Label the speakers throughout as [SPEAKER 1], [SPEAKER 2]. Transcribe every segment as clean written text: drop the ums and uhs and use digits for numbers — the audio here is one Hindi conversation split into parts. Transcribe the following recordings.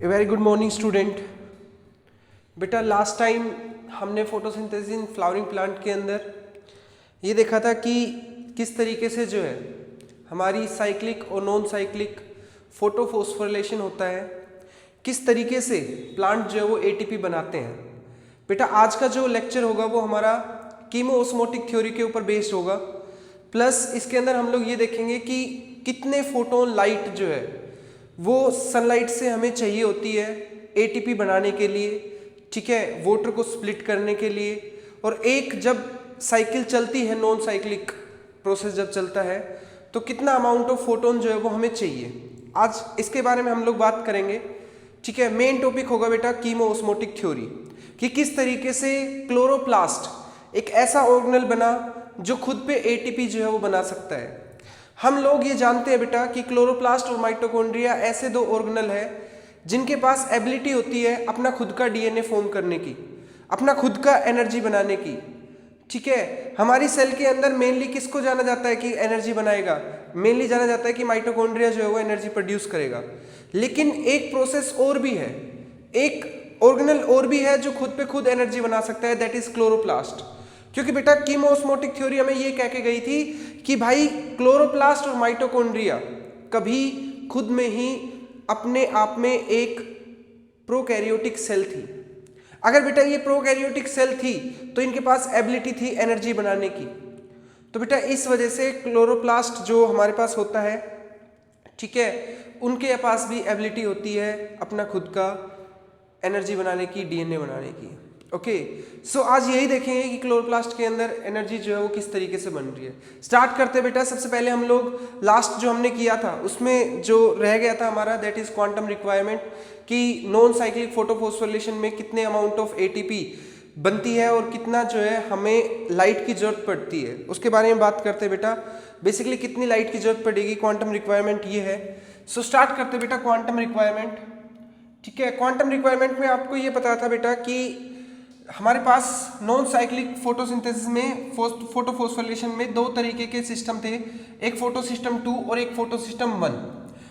[SPEAKER 1] A very good morning student. बेटा लास्ट टाइम हमने फोटोसिंथेसिस इन फ्लावरिंग प्लांट के अंदर ये देखा था कि किस तरीके से जो है हमारी साइक्लिक और नॉन साइक्लिक फोटोफॉस्फोरिलेशन होता है, किस तरीके से प्लांट जो है वो एटीपी बनाते हैं। बेटा आज का जो लेक्चर होगा वो हमारा कीमोओस्मोटिक थ्योरी के ऊपर बेस्ड होगा, प्लस इसके अंदर हम लोग ये देखेंगे कि कितने फोटोन लाइट जो है वो सनलाइट से हमें चाहिए होती है एटीपी बनाने के लिए, ठीक है, वाटर को स्प्लिट करने के लिए। और एक जब साइकिल चलती है, नॉन साइक्लिक प्रोसेस जब चलता है, तो कितना अमाउंट ऑफ फोटोन जो है वो हमें चाहिए। आज इसके बारे में हम लोग बात करेंगे, ठीक है। मेन टॉपिक होगा बेटा कीमोओस्मोटिक थ्योरी, कि किस तरीके से क्लोरोप्लास्ट एक ऐसा ऑर्गेनल बना जो खुद पे एटीपी जो है वो बना सकता है। हम लोग ये जानते हैं बेटा कि क्लोरोप्लास्ट और माइटोकॉन्ड्रिया ऐसे दो ऑर्गेनल है जिनके पास एबिलिटी होती है अपना खुद का डीएनए फॉर्म करने की, अपना खुद का एनर्जी बनाने की, ठीक है। हमारी सेल के अंदर मेनली किसको जाना जाता है कि एनर्जी बनाएगा? मेनली जाना जाता है कि माइटोकॉन्ड्रिया जो है वो एनर्जी प्रोड्यूस करेगा। लेकिन एक प्रोसेस और भी है, एक ऑर्गेनल और भी है जो खुद पे खुद एनर्जी बना सकता है, दैट इज क्लोरोप्लास्ट। क्योंकि बेटा कीमोओस्मोटिक थ्योरी हमें ये कह के गई थी कि भाई क्लोरोप्लास्ट और माइटोकॉन्ड्रिया कभी खुद में ही अपने आप में एक प्रोकैरियोटिक सेल थी। अगर बेटा ये प्रोकैरियोटिक सेल थी तो इनके पास एबिलिटी थी एनर्जी बनाने की। तो बेटा इस वजह से क्लोरोप्लास्ट जो हमारे पास होता है, ठीक है, उनके पास भी एबिलिटी होती है अपना खुद का एनर्जी बनाने की, डीएनए बनाने की। ओके, सो आज यही देखेंगे कि क्लोरोप्लास्ट के अंदर एनर्जी जो है वो किस तरीके से बन रही है। स्टार्ट करते हैं बेटा। सबसे पहले हम लोग लास्ट जो हमने किया था उसमें जो रह गया था हमारा, दैट इज क्वांटम रिक्वायरमेंट, कि नॉन साइक्लिक फोटोफॉस्फोरिलेशन में कितने अमाउंट ऑफ एटीपी बनती है और कितना जो है हमें लाइट की जरूरत पड़ती है, उसके बारे में बात करते हैं बेटा। बेसिकली कितनी लाइट की जरूरत पड़ेगी, क्वांटम रिक्वायरमेंट ये है। सो स्टार्ट करते हैं बेटा क्वांटम रिक्वायरमेंट, ठीक है। क्वांटम रिक्वायरमेंट में आपको ये पता था बेटा कि हमारे पास नॉन साइक्लिक फोटोसिंथेसिस में फोटोफॉस्फोरिलेशन में दो तरीके के सिस्टम थे, एक फोटो सिस्टम 2 और एक फोटो सिस्टम 1,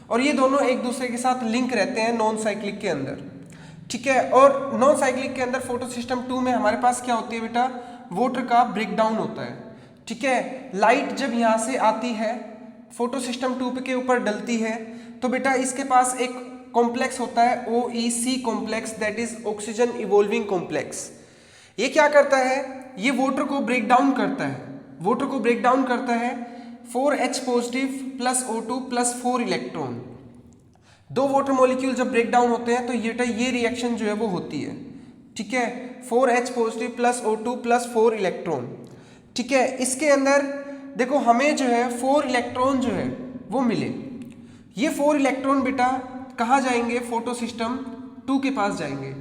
[SPEAKER 1] और ये दोनों एक दूसरे के साथ लिंक रहते हैं नॉन साइक्लिक के अंदर, ठीक है। और नॉन साइक्लिक के अंदर फोटो सिस्टम 2 में हमारे पास क्या होती है बेटा, वाटर का ब्रेकडाउन होता है, ठीक है। लाइट जब यहाँ से आती है फोटो सिस्टम 2 के ऊपर डलती है तो बेटा इसके पास एक कॉम्प्लेक्स होता है OEC complex, that is oxygen evolving complex. ये क्या करता है, ये वाटर को ब्रेक डाउन करता है, वाटर को ब्रेक डाउन करता है 4H positive plus O2 plus 4 electron. दो वाटर मॉलिक्यूल जब ब्रेक डाउन होते हैं तो ये रिएक्शन जो है वो होती है, ठीक है, 4H positive plus O2 plus 4 electron, ठीक है। इसके अंदर देखो हमें जो है 4 इलेक्ट्रॉन जो है वो मिले। ये 4 इलेक्ट्रॉन बेटा कहाँ जाएंगे, फोटो सिस्टम 2 के पास जाएंगे।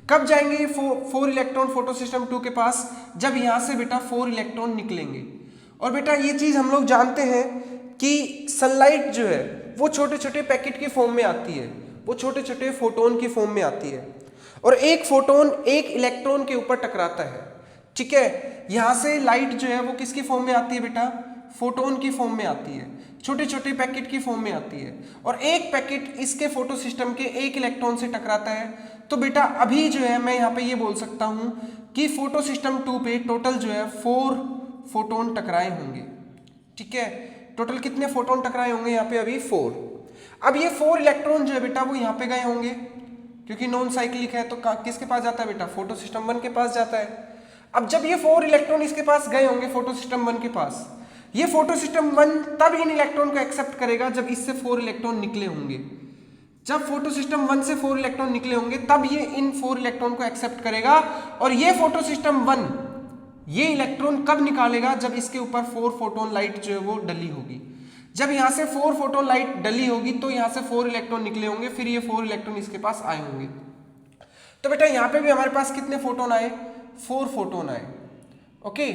[SPEAKER 1] कब जाएंगे ये 4 इलेक्ट्रॉन फोटो सिस्टम 2 के पास, जब यहाँ से बेटा 4 इलेक्ट्रॉन निकलेंगे। और बेटा ये चीज हम लोग जानते हैं कि सनलाइट जो है वो छोटे छोटे पैकेट के फॉर्म में आती है, वो छोटे छोटे फोटोन की फॉर्म में आती है, और एक फोटोन एक इलेक्ट्रॉन के ऊपर टकराता है, ठीक है। यहाँ से लाइट जो है वो किसकी फॉर्म में आती है बेटा, फोटोन की फॉर्म में आती है, छोटे छोटे पैकेट की फॉर्म में आती है, और एक पैकेट इसके फोटो सिस्टम के एक इलेक्ट्रॉन से टकराता है। तो बेटा अभी जो है मैं यहाँ पे ये बोल सकता हूँ कि फोटो सिस्टम 2 पे टोटल जो है 4 फोटोन टकराए होंगे, ठीक है। टोटल कितने फोटोन टकराए होंगे यहाँ पे, अभी 4। अब ये 4 इलेक्ट्रॉन जो है बेटा वो यहाँ पे गए होंगे, क्योंकि नॉन साइक्लिक है तो किसके पास जाता है बेटा, फोटो सिस्टम 1 के पास जाता है। अब जब ये 4 इलेक्ट्रॉन इसके पास गए होंगे फोटो सिस्टम 1 के पास, ये फोटो सिस्टम 1 तब इन इलेक्ट्रॉन को एक्सेप्ट करेगा जब इससे 4 इलेक्ट्रॉन निकले होंगे। जब फोटो सिस्टम 1 से 4 इलेक्ट्रॉन निकले होंगे तब ये इन 4 इलेक्ट्रॉन को एक्सेप्ट करेगा। और ये फोटो सिस्टम 1 ये इलेक्ट्रॉन कब निकालेगा, जब इसके ऊपर 4 फोटोन लाइट जो है वो डली होगी। जब यहाँ से 4 फोटोन लाइट डली होगी तो यहाँ से 4 इलेक्ट्रॉन निकले होंगे, फिर ये 4 इलेक्ट्रॉन इसके पास आए होंगे। तो बेटा यहाँ पे भी हमारे पास कितने फोटोन आए, 4 फोटोन आए, ओके,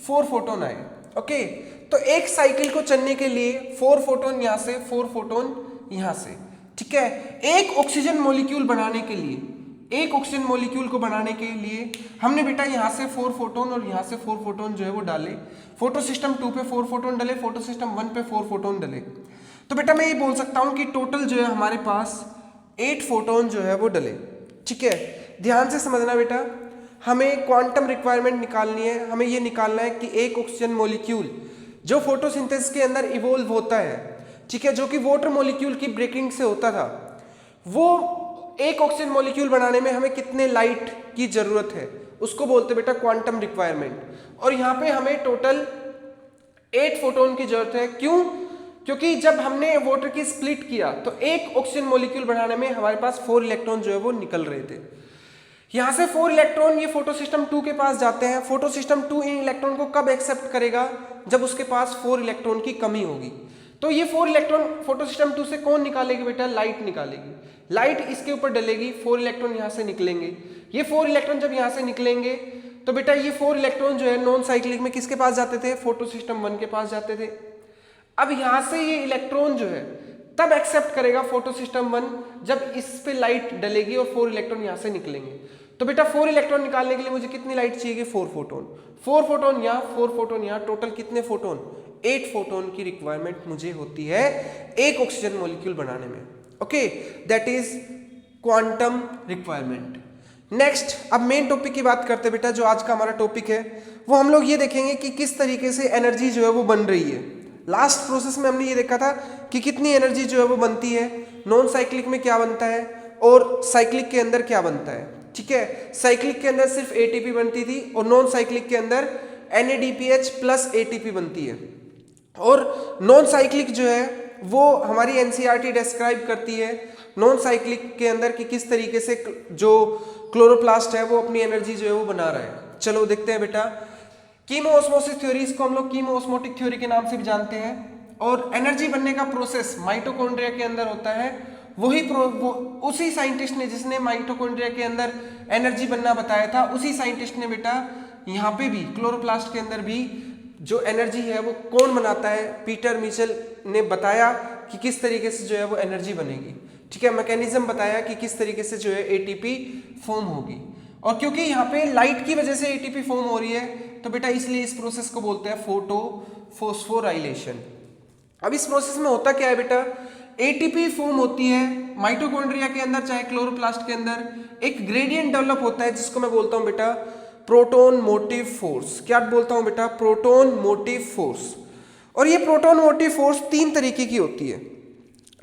[SPEAKER 1] 4 फोटोन आए, ओके। तो एक साइकिल को चलने के लिए 4 फोटोन यहाँ से, 4 फोटोन यहाँ से, ठीक है। एक ऑक्सीजन मॉलिक्यूल बनाने के लिए, एक ऑक्सीजन मॉलिक्यूल को बनाने के लिए हमने बेटा यहाँ से 4 फोटोन और यहाँ से 4 फोटोन जो है वो डाले। फोटो सिस्टम 2 पे 4 फोटोन डले, फोटो सिस्टम 1 पे 4 फोटोन डले। तो बेटा मैं ये बोल सकता हूँ कि टोटल जो है हमारे पास 8 फोटोन जो है वो डले। ठीक है, ध्यान से समझना बेटा, हमें क्वांटम रिक्वायरमेंट निकालनी है। हमें ये निकालना है कि एक ऑक्सीजन मॉलिक्यूल जो फोटोसिंथेसिस के अंदर इवोल्व होता है, ठीक है, जो कि वाटर मॉलिक्यूल की ब्रेकिंग से होता था, वो एक ऑक्सीजन मॉलिक्यूल बनाने में हमें कितने लाइट की जरूरत है, उसको बोलते बेटा क्वांटम रिक्वायरमेंट। और यहाँ पे हमें टोटल 8 फोटोन की जरूरत है। क्यों? क्योंकि जब हमने वाटर की स्प्लिट किया तो एक ऑक्सीजन मॉलिक्यूल बनाने में हमारे पास 4 इलेक्ट्रॉन जो है वो निकल रहे थे। यहां से 4 इलेक्ट्रॉन ये फोटो सिस्टम 2 के पास जाते हैं। फोटो सिस्टम 2 इन इलेक्ट्रॉन को कब एक्सेप्ट करेगा? जब उसके पास 4 इलेक्ट्रॉन की कमी होगी। तो ये 4 इलेक्ट्रॉन फोटो सिस्टम 2 से कौन निकालेगी बेटा? लाइट निकालेगी। लाइट इसके ऊपर डलेगी, 4 इलेक्ट्रॉन यहां से निकलेंगे। ये 4 इलेक्ट्रॉन जब यहां से निकलेंगे तो बेटा ये 4 इलेक्ट्रॉन जो है नॉन साइक्लिक में किसके पास जाते थे? फोटो सिस्टम 1 के पास जाते थे। अब यहां से ये इलेक्ट्रॉन जो है तब एक्सेप्ट करेगा फोटो सिस्टम 1 जब इस पे लाइट डलेगी और 4 इलेक्ट्रॉन यहां से निकलेंगे। तो बेटा 4 इलेक्ट्रॉन निकालने के लिए मुझे कितनी लाइट चाहिए? 4 फोटोन। 4 फोटोन यहाँ, 4 फोटोन यहाँ, टोटल कितने फोटोन? 8 फोटोन की रिक्वायरमेंट मुझे होती है एक ऑक्सीजन मॉलिक्यूल बनाने में। Okay, that is quantum requirement. Next, अब मेन टॉपिक की बात करते हैं बेटा। जो आज का हमारा टॉपिक है वो हम लोग ये देखेंगे कि किस तरीके से एनर्जी जो है वो बन रही है। लास्ट प्रोसेस में हमने ये देखा था कि कितनी एनर्जी जो है वो बनती है, नॉन साइक्लिक में क्या बनता है और साइक्लिक के अंदर क्या बनता है। ठीक है, साइक्लिक के अंदर सिर्फ एटीपी बनती थी और नॉन साइक्लिक के अंदर NADPH प्लस ATP बनती है। और नॉन साइक्लिक जो है वो हमारी NCERT डिस्क्राइब करती है नॉन साइक्लिक के अंदर कि किस तरीके से जो क्लोरोप्लास्ट है वो अपनी एनर्जी जो है वो बना रहा है। चलो देखते हैं बेटा। कीमोऑस्मोसिस थ्योरी, इसको हम लोग कीमोऑस्मोटिक थ्योरी के नाम से भी जानते हैं। और एनर्जी बनने का प्रोसेस माइटोकॉन्ड्रिया के अंदर होता है। उसी साइंटिस्ट ने जिसने माइटोकॉन्ड्रिया के अंदर एनर्जी बनना बताया था, उसी साइंटिस्ट ने बेटा यहाँ पे भी क्लोरोप्लास्ट के अंदर भी जो एनर्जी है वो कौन बनाता है? पीटर मिचेल ने बताया कि किस तरीके से जो है वो एनर्जी बनेगी। ठीक है, मैकेनिज्म बताया कि किस तरीके से जो है ATP फॉर्म होगी। और क्योंकि यहाँ पे लाइट की वजह से ATP फॉर्म हो रही है तो बेटा इसलिए इस प्रोसेस को बोलते हैं फोटो फोस्फोराइलेशन। अब इस प्रोसेस में होता क्या है बेटा? ATP फॉर्म होती है माइटोकॉन्ड्रिया के अंदर चाहे क्लोरोप्लास्ट के अंदर, एक ग्रेडियंट डेवलप होता है जिसको मैं बोलता हूं बेटा प्रोटॉन मोटिव फोर्स। क्या बोलता हूं बेटा? Proton motive force. और ये प्रोटॉन मोटिव फोर्स 3 तरीके की होती है।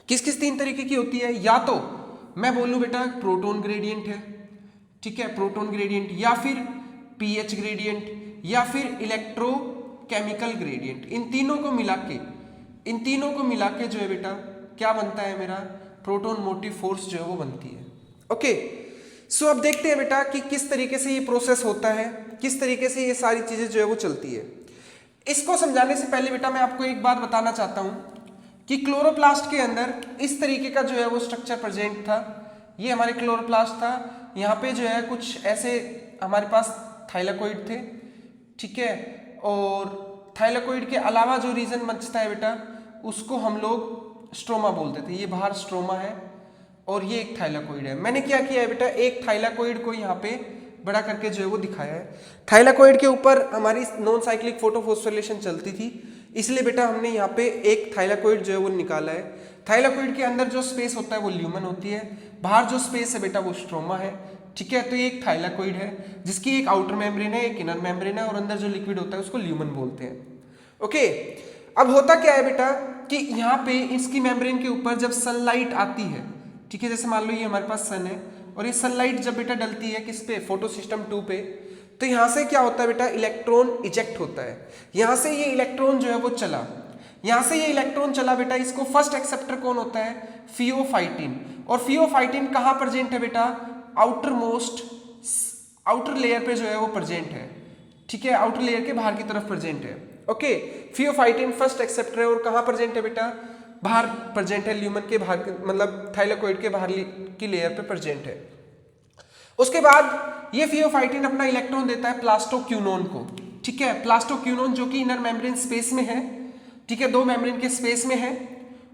[SPEAKER 1] किस किस 3 तरीके की होती है? या तो मैं बोलूं बेटा प्रोटॉन ग्रेडियंट है, ठीक है, प्रोटॉन ग्रेडियंट, या फिर pH ग्रेडियंट, या फिर इलेक्ट्रोकेमिकल ग्रेडियंट। इन तीनों को मिला के जो है बेटा क्या बनता है मेरा? प्रोटॉन मोटिव फोर्स जो है वो बनती है। ओके, सो अब देखते हैं बेटा कि किस तरीके से ये प्रोसेस होता है, किस तरीके से ये सारी चीजें जो है वो चलती है। इसको समझाने से पहले बेटा मैं आपको एक बात बताना चाहता हूं कि क्लोरोप्लास्ट के अंदर इस तरीके का जो है वो स्ट्रक्चर प्रेजेंट था। ये हमारे क्लोरोप्लास्ट था। यहाँ पे जो है कुछ ऐसे हमारे पास थाइलाकोइड थे, ठीक है, और थाइलाकोइड के अलावा जो रीजन बचता है बेटा उसको हम लोग स्ट्रोमा बोलते थे। ये बाहर स्ट्रोमा है और ये एक थाइलाकोइड है। मैंने क्या किया है बेटा, एक थाइलाकोइड को यहाँ पे बड़ा करके जो है वो दिखाया है। थाइलाकोइड के ऊपर हमारी नॉन साइक्लिक फोटोफॉस्फोरिलेशन चलती थी, इसलिए बेटा हमने यहाँ पे एक थाइलाकोइड जो है वो निकाला है। थाइलाकोइड के अंदर जो स्पेस होता है वो ल्यूमन होती है, बाहर जो स्पेस है बेटा वो स्ट्रोमा है। ठीक है, तो ये एक थाइलाकोइड है जिसकी एक आउटर मेम्ब्रेन है, एक इनर मेम्ब्रेन है और अंदर जो लिक्विड होता है उसको ल्यूमन बोलते हैं। ओके, अब होता क्या है बेटा कि यहाँ पे इसकी मेम्ब्रेन के ऊपर जब सनलाइट आती है, ठीक है, जैसे मान लो ये हमारे पास सन है और ये सनलाइट जब बेटा डलती है किस पे? फोटो सिस्टम 2 पे, तो यहाँ से क्या होता है बेटा? इलेक्ट्रॉन इजेक्ट होता है। यहाँ से ये इलेक्ट्रॉन जो है वो चला, यहाँ से ये इलेक्ट्रॉन चला बेटा, इसको फर्स्ट एक्सेप्टर कौन होता है? फियोफाइटिन। और फियोफाइटिन कहाँ प्रेजेंट है बेटा? आउटर लेयर पे जो है वो प्रेजेंट है। ठीक है, आउटर लेयर के बाहर की तरफ प्रेजेंट है। ओके, फियोफाइटिन फर्स्ट एक्सेप्टर है और कहाँ प्रेजेंट है बेटा? बाहर प्रेजेंट है, ल्यूमन के बाहर, मतलब थाइलाकोइड के बाहर की लेयर पे प्रेजेंट है। उसके बाद ये फियोफाइटिन अपना इलेक्ट्रॉन देता है प्लास्टोक्यूनोन को। ठीक है, प्लास्टोक्यूनोन जो कि इनर मेम्ब्रेन स्पेस में है, ठीक है, 2 मेम्ब्रेन के स्पेस में है।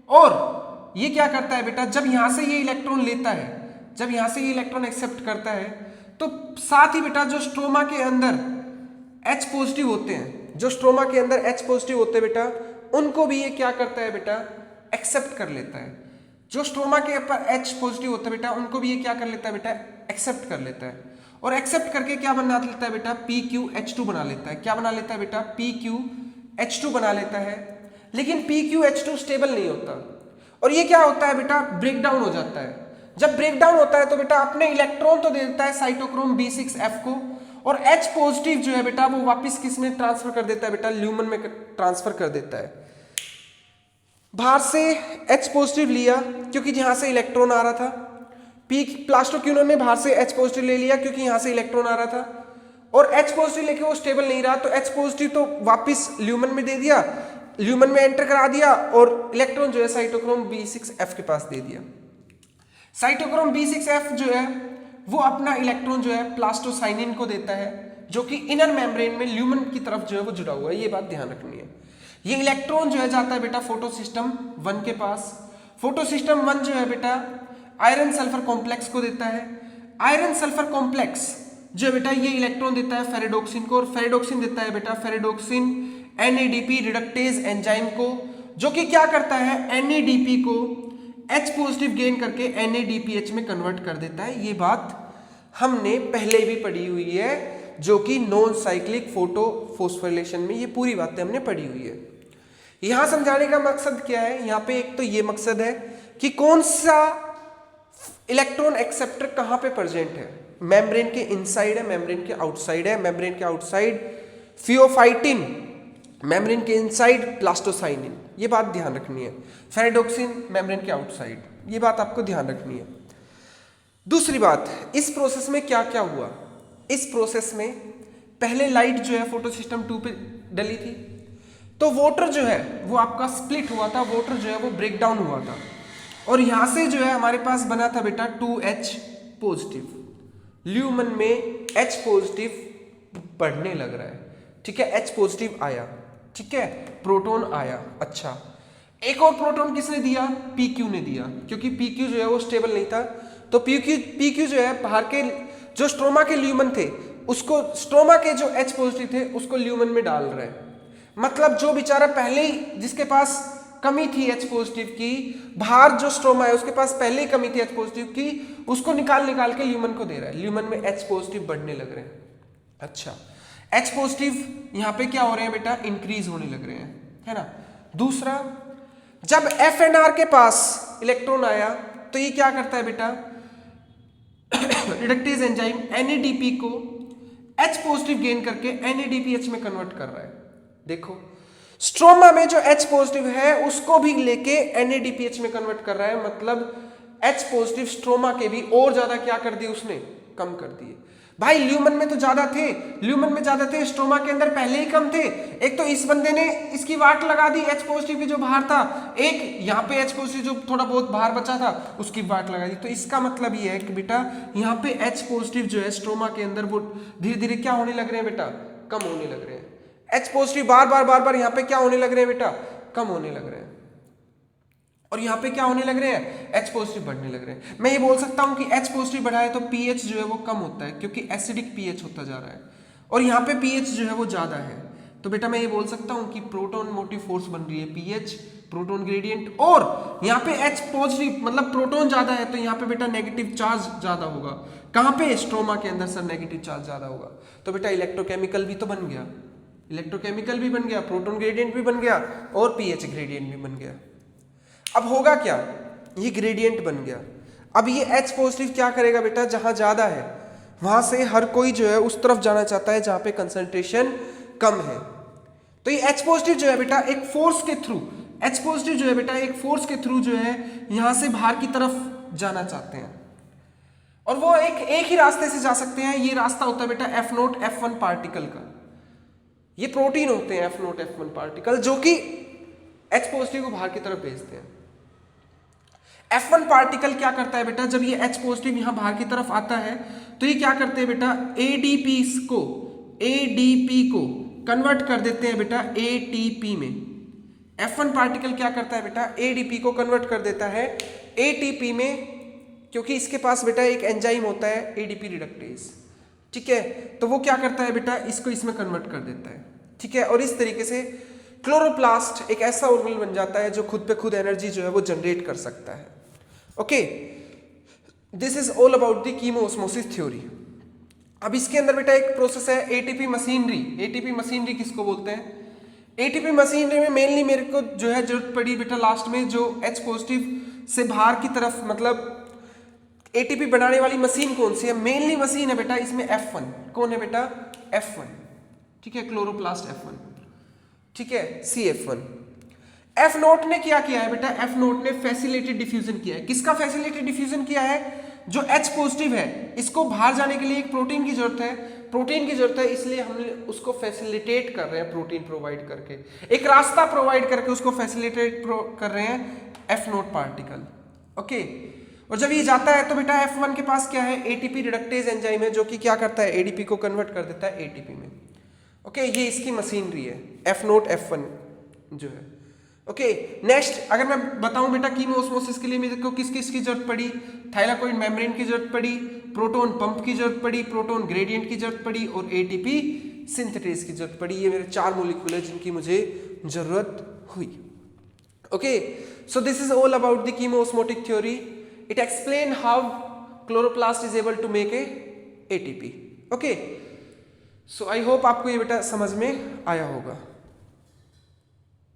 [SPEAKER 1] और ये क्या करता है बेटा? जब यहां से ये इलेक्ट्रॉन लेता है, जब यहां से ये इलेक्ट्रॉन एक्सेप्ट करता है, तो साथ ही बेटा जो स्ट्रोमा के अंदर H पॉजिटिव होते हैं, जो स्ट्रोमा के अंदर H पॉजिटिव होते हैं बेटा, उनको भी ये क्या करता है बेटा? एक्सेप्ट कर लेता है। जो स्ट्रोमा के ऊपर H पॉजिटिव होता है बेटा, उनको भी ये क्या कर लेता है बेटा, एक्सेप्ट कर लेता है, और एक्सेप्ट करके क्या बना लेता है बेटा, PqH2 बना लेता है। क्या बना लेता है बेटा, PqH2 बना लेता है। लेकिन PqH2 स्टेबल नहीं होता, और ये क्या होता है बेटा, ब्रेक डाउन हो जाता है। जब ब्रेक डाउन होता है तो बेटा अपने इलेक्ट्रॉन तो दे देता है साइटोक्रोम B6F को, और H पॉजिटिव जो है बेटा वो वापस किस में ट्रांसफर कर देता है बेटा, ल्यूमन में ट्रांसफर कर देता है। बाहर से H पॉजिटिव लिया क्योंकि यहां से इलेक्ट्रॉन आ रहा था, प्लास्टोक्यूनोन ने बाहर से H पॉजिटिव ले लिया क्योंकि यहां से इलेक्ट्रॉन आ रहा था, और H पॉजिटिव लेके वो स्टेबल नहीं रहा, तो H पॉजिटिव तो वापस ल्यूमन में दे दिया, ल्यूमन में एंटर करा दिया, और इलेक्ट्रॉन जो है साइटोक्रोम B6F के पास दे दिया। साइटोक्रोम B6F जो है वो अपना इलेक्ट्रॉन जो है प्लास्टोसाइनिन को देता है, जो कि इनर मेम्ब्रेन में ल्यूमन की तरफ जो है वो जुड़ा हुआ है। ये बात ध्यान रखनी है। ये इलेक्ट्रॉन जो है जाता है बेटा फोटोसिस्टम 1 के पास। फोटोसिस्टम 1 जो है बेटा आयरन सल्फर कॉम्प्लेक्स को देता है। आयरन सल्फर कॉम्प्लेक्स जो है बेटा ये इलेक्ट्रॉन देता है फेरेडोक्सिन को, और फेरेडोक्सिन देता है बेटा फेरेडोक्सिन NADP रिडक्टेज एंजाइम को, जो कि क्या करता है, NADP को H पॉजिटिव गेन करके NADPH में कन्वर्ट कर देता है। ये बात हमने पहले भी पढ़ी हुई है, जो कि नॉन साइक्लिक फोटोफॉस्फोरिलेशन में ये पूरी बातें हमने पढ़ी हुई है। यहां समझाने का मकसद क्या है, यहां पे एक तो ये मकसद है कि कौन सा इलेक्ट्रॉन एक्सेप्टर कहां पे प्रेजेंट है, मेम्ब्रेन के इनसाइड है, मेम्ब्रेन के आउटसाइड है। मेम्ब्रेन के आउटसाइड फियोफाइटिन, मेम्ब्रेन के इनसाइड प्लास्टोसाइनिन। ये बात ध्यान रखनी है। फेरेडोक्सिन मेम्ब्रेन के आउटसाइड, ये बात आपको ध्यान रखनी है। दूसरी बात, इस प्रोसेस में क्या क्या हुआ, इस प्रोसेस में पहले लाइट जो है फोटोसिस्टम 2 पे डली थी, तो वाटर जो है वो आपका स्प्लिट हुआ था, वाटर जो है वो ब्रेक डाउन हुआ था, और यहां से जो है हमारे पास बना था बेटा 2H पॉजिटिव। ल्यूमन में H पॉजिटिव बढ़ने लग रहा है, ठीक है, H पॉजिटिव आया, ठीक है, प्रोटॉन आया। अच्छा, एक और प्रोटॉन किसने दिया, PQ ने दिया, क्योंकि PQ जो है वो स्टेबल नहीं था, तो PQ जो है बाहर के जो स्ट्रोमा के ल्यूमन थे उसको, स्ट्रोमा के जो H पॉजिटिव थे उसको ल्यूमन में डाल रहे हैं। मतलब जो बेचारा पहले ही जिसके पास कमी थी H पॉजिटिव की, बाहर जो स्ट्रोमा है उसके पास पहले ही कमी थी H पॉजिटिव की, उसको निकाल के ल्यूमन को दे रहा है। ल्यूमन में H पॉजिटिव बढ़ने लग रहे हैं। अच्छा, H पॉजिटिव यहाँ पे क्या हो रहे हैं बेटा, इंक्रीज होने लग रहे हैं, है ना। दूसरा, जब FNR के पास इलेक्ट्रॉन आया तो ये क्या करता है बेटा, रिडक्टेज एंजाइम NADP को H पॉजिटिव गेन करके NADPH में कन्वर्ट कर रहा है। देखो, स्ट्रोमा में जो H पॉजिटिव है उसको भी लेके NADPH में कन्वर्ट कर रहा है, मतलब H पॉजिटिव स्ट्रोमा के भी और ज्यादा क्या कर दिए उसने, कम कर दिए। भाई ल्यूमन में तो ज्यादा थे, ल्यूमन में ज्यादा थे, स्ट्रोमा के अंदर पहले ही कम थे। एक तो इस बंदे ने इसकी वाट लगा दी H पॉजिटिव की जो बाहर था, एक यहाँ पे H पॉजिटिव जो थोड़ा बहुत बाहर बचा था उसकी वाट लगा दी। तो इसका मतलब ये है कि बेटा यहाँ पे H पॉजिटिव जो है स्ट्रोमा के अंदर वो धीरे धीरे क्या होने लग रहे हैं बेटा, कम होने लग रहे हैं। H पॉजिटिव बार बार यहाँ पे क्या होने लग रहे हैं बेटा, कम होने लग रहे हैं, और यहाँ पे क्या होने लग रहे हैं, H पॉजिटिव बढ़ने लग रहे हैं। मैं ये बोल सकता हूँ कि H पॉजिटिव बढ़ा है तो pH जो है वो कम होता है, क्योंकि एसिडिक pH होता जा रहा है, और यहाँ पे pH जो है वो ज्यादा है। तो बेटा मैं ये बोल सकता हूँ कि प्रोटॉन मोटिव फोर्स बन रही है pH, प्रोटॉन ग्रेडियंट, और यहाँ पे H पॉजिटिव मतलब प्रोटॉन ज्यादा है तो यहाँ पे बेटा नेगेटिव चार्ज ज्यादा होगा। कहाँ पे, स्ट्रोमा के अंदर सर नेगेटिव चार्ज ज्यादा होगा। तो बेटा इलेक्ट्रोकेमिकल भी तो बन गया, इलेक्ट्रोकेमिकल भी बन गया, प्रोटॉन ग्रेडियंट भी बन गया, और pH ग्रेडियंट भी बन गया। अब होगा क्या, ये ग्रेडियंट बन गया। अब ये H पॉजिटिव क्या करेगा बेटा, जहां ज्यादा है वहां से हर कोई जो है उस तरफ जाना चाहता है जहां पे कंसंट्रेशन कम है। तो ये H पॉजिटिव जो है बेटा एक फोर्स के थ्रू, H पॉजिटिव जो है बेटा एक फोर्स के थ्रू जो है यहां से बाहर की तरफ जाना चाहते हैं, और वो एक ही रास्ते से जा सकते हैं। ये रास्ता होता है बेटा F0 F1 पार्टिकल का। ये प्रोटीन होते हैं F0 F1 पार्टिकल, जो कि H पॉजिटिव को बाहर की तरफ भेजते हैं। F1 पार्टिकल क्या करता है बेटा, जब ये H पॉजिटिव यहां बाहर की तरफ आता है तो ये क्या करते हैं बेटा, ADP को कन्वर्ट कर देते हैं बेटा ATP में। F1 पार्टिकल क्या करता है बेटा, ADP को कन्वर्ट कर देता है ATP में, क्योंकि इसके पास बेटा एक एंजाइम होता है ADP रिडक्टेज, ठीक है। तो वो क्या करता है बेटा, इसको इसमें कन्वर्ट कर देता है, ठीक है। और इस तरीके से क्लोरोप्लास्ट एक ऐसा ऑर्गेनेल बन जाता है जो खुद पे खुद एनर्जी जो है वो जनरेट कर सकता है। Okay, this is all about the chemiosmosis theory. अब इसके अंदर बेटा एक प्रोसेस है एटीपी मशीनरी। एटीपी मशीनरी किसको बोलते हैं? एटीपी मशीनरी में मेनली मेरे को जो है जरूरत पड़ी बेटा लास्ट में जो H पॉजिटिव से बाहर की तरफ, मतलब एटीपी बनाने वाली मशीन कौन सी है? मेनली मशीन है बेटा इसमें F1। कौन है बेटा? F1, ठीक है, क्लोरोप्लास्ट F1, ठीक है, CF1। F नोट ने क्या किया है बेटा? F नोट ने फैसिलिटेड डिफ्यूजन किया है। किसका फैसिलिटेड डिफ्यूजन किया है? जो H पॉजिटिव है इसको बाहर जाने के लिए एक प्रोटीन की जरूरत है, प्रोटीन की जरूरत है, इसलिए हम उसको फैसिलिटेट कर रहे हैं प्रोटीन प्रोवाइड करके, एक रास्ता प्रोवाइड करके उसको फैसिलिटेट कर रहे हैं F नोट पार्टिकल। ओके, और जब ये जाता है तो बेटा F1 के पास क्या है? एटीपी रिडक्टेज एंजाइम है जो कि क्या करता है? एडीपी को कन्वर्ट कर देता है एटीपी में। ओके, ये इसकी मशीनरी है F नोट F1 जो है। ओके, नेक्स्ट अगर मैं बताऊं बेटा कीमोओस्मोसिस के लिए मेरे को किस किस की जरूरत पड़ी? थाइलाकोइड मेम्ब्रेन की जरूरत पड़ी, प्रोटॉन पंप की जरूरत पड़ी, प्रोटॉन ग्रेडियंट की जरूरत पड़ी और एटीपी सिंथेटेज की जरूरत पड़ी। ये मेरे 4 मॉलिक्यूल है जिनकी मुझे जरूरत हुई। Okay, so this is all about the chemiosmotic theory. It explain how chloroplast is able to make a ATP. Okay, so I hope आपको ये बेटा समझ में आया होगा।